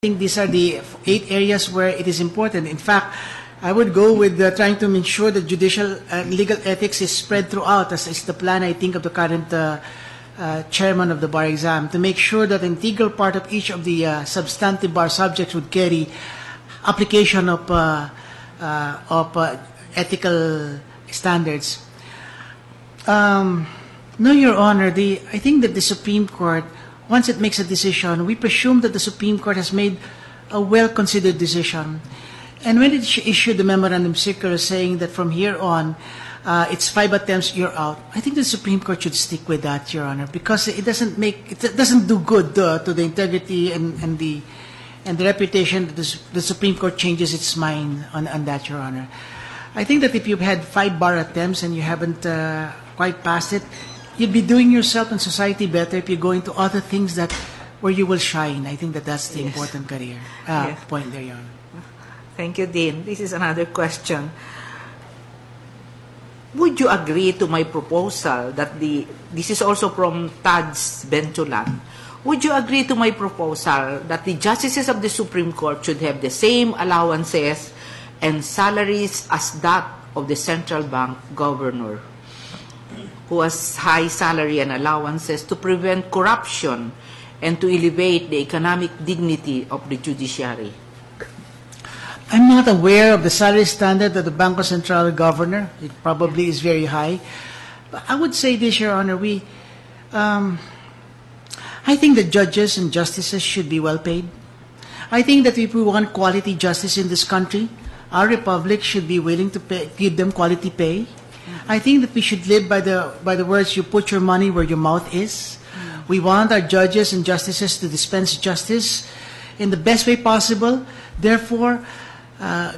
think these are the 8 areas where it is important. In fact, I would go with trying to ensure that judicial and legal ethics is spread throughout, as is the plan, I think, of the current chairman of the bar exam, to make sure that an integral part of each of the substantive bar subjects would carry application of ethical standards. No, Your Honor, I think that the Supreme Court, once it makes a decision, we presume that the Supreme Court has made a well-considered decision. And when it issued the memorandum circular saying that from here on, it's 5 attempts, you're out, I think the Supreme Court should stick with that, Your Honor, because it doesn't do good to the integrity and the reputation that the Supreme Court changes its mind on that, Your Honor. I think that if you've had 5 bar attempts and you haven't quite passed it, you'd be doing yourself and society better if you go into other things where you will shine. I think that's the important career point there, Your Honor. Thank you, Dean. This is another question. Would you agree to my proposal that this is also from Tads Bentulan. Would you agree to my proposal that the justices of the Supreme Court should have the same allowances and salaries as that of the central bank governor, who has high salary and allowances, to prevent corruption and to elevate the economic dignity of the judiciary? I'm not aware of the salary standard of the Bangko Central governor. It probably is very high. But I would say this, Your Honor, I think that judges and justices should be well paid. I think that if we want quality justice in this country, our republic should be willing to give them quality pay. I think that we should live by the words, you put your money where your mouth is. We want our judges and justices to dispense justice in the best way possible. Therefore,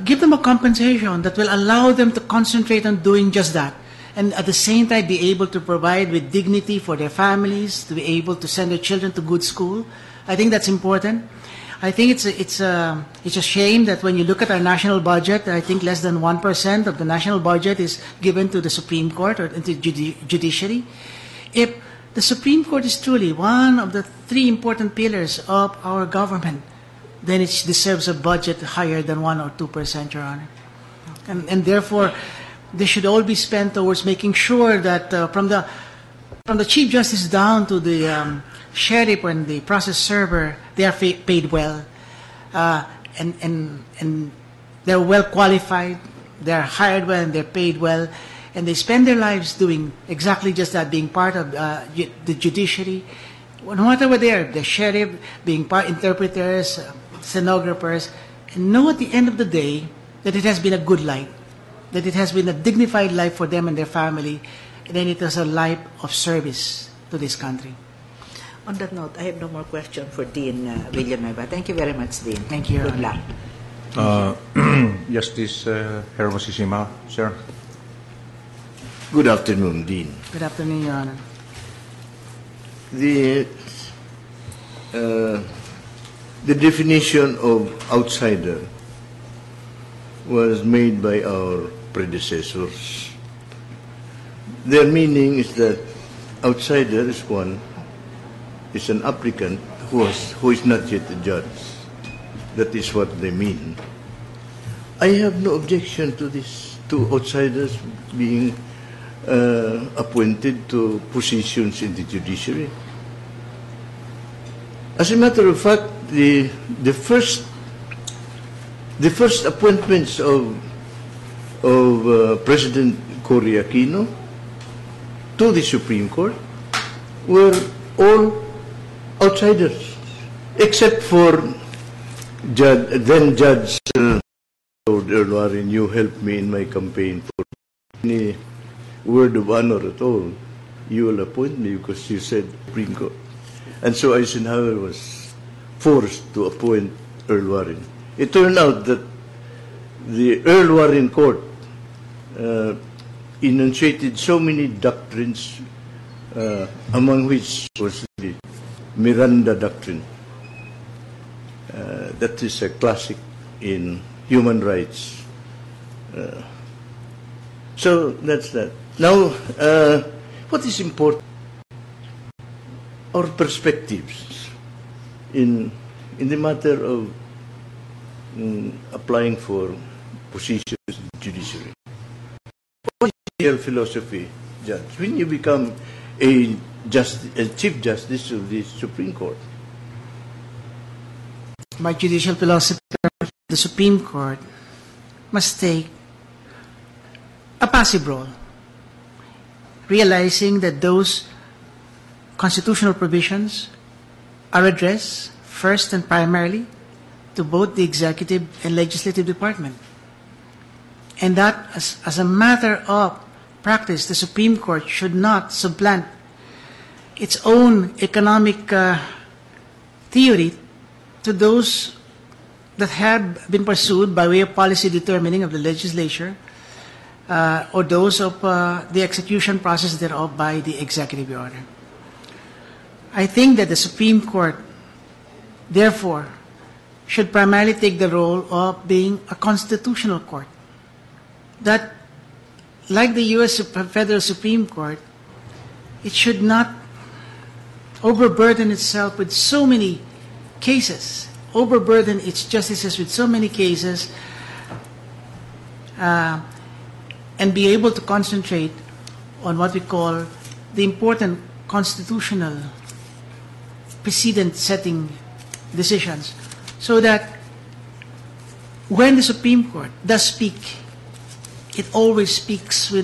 give them a compensation that will allow them to concentrate on doing just that, and at the same time be able to provide with dignity for their families, to be able to send their children to good school. I think that's important. I think it's a shame that when you look at our national budget, I think less than 1% of the national budget is given to the Supreme Court or to the judiciary. If the Supreme Court is truly one of the 3 important pillars of our government, then it deserves a budget higher than 1 or 2%, Your Honor. And therefore, they should all be spent towards making sure that from the Chief Justice down to the sheriff and the process server, they are paid well. And they're well qualified, they're hired well, and they're paid well. And they spend their lives doing exactly just that, being part of the judiciary. No matter what they are, the sheriff, being interpreters, stenographers, and know at the end of the day that it has been a good life, that it has been a dignified life for them and their family, and then it was a life of service to this country. On that note, I have no more question for Dean Villanueva. Thank you very much, Dean. Thank you. Good luck. Justice Hermosissima, sir. Good afternoon, Dean. Good afternoon, Your Honor. The definition of outsider was made by our predecessors. Their meaning is that outsider is an applicant who is not yet a judge. That is what they mean. I have no objection to this, to outsiders being appointed to positions in the judiciary. As a matter of fact, the first appointments of President Cory Aquino to the Supreme Court were all outsiders, except for then Judge Lord Erlarin. You helped me in my campaign for any word of honor at all. You will appoint me because you said Supreme Court. And so Eisenhower was forced to appoint Earl Warren. It turned out that the Earl Warren Court enunciated so many doctrines, among which was the Miranda Doctrine. That is a classic in human rights. So that's that. Now, what is important? Our perspectives in in the matter of applying for positions in the judiciary. What is your philosophy, Judge, when you become a Chief Justice of the Supreme Court? My judicial philosophy, the Supreme Court must take a passive role, realizing that those constitutional provisions are addressed first and primarily to both the executive and legislative department. And that, as a matter of practice, the Supreme Court should not supplant its own economic theory to those that have been pursued by way of policy determining of the legislature or those of the execution process thereof by the executive order. I think that the Supreme Court, therefore, should primarily take the role of being a constitutional court. That, like the U.S. Federal Supreme Court, it should not overburden itself with so many cases, overburden its justices with so many cases, and be able to concentrate on what we call the important constitutional precedent-setting decisions, so that when the Supreme Court does speak, it always speaks with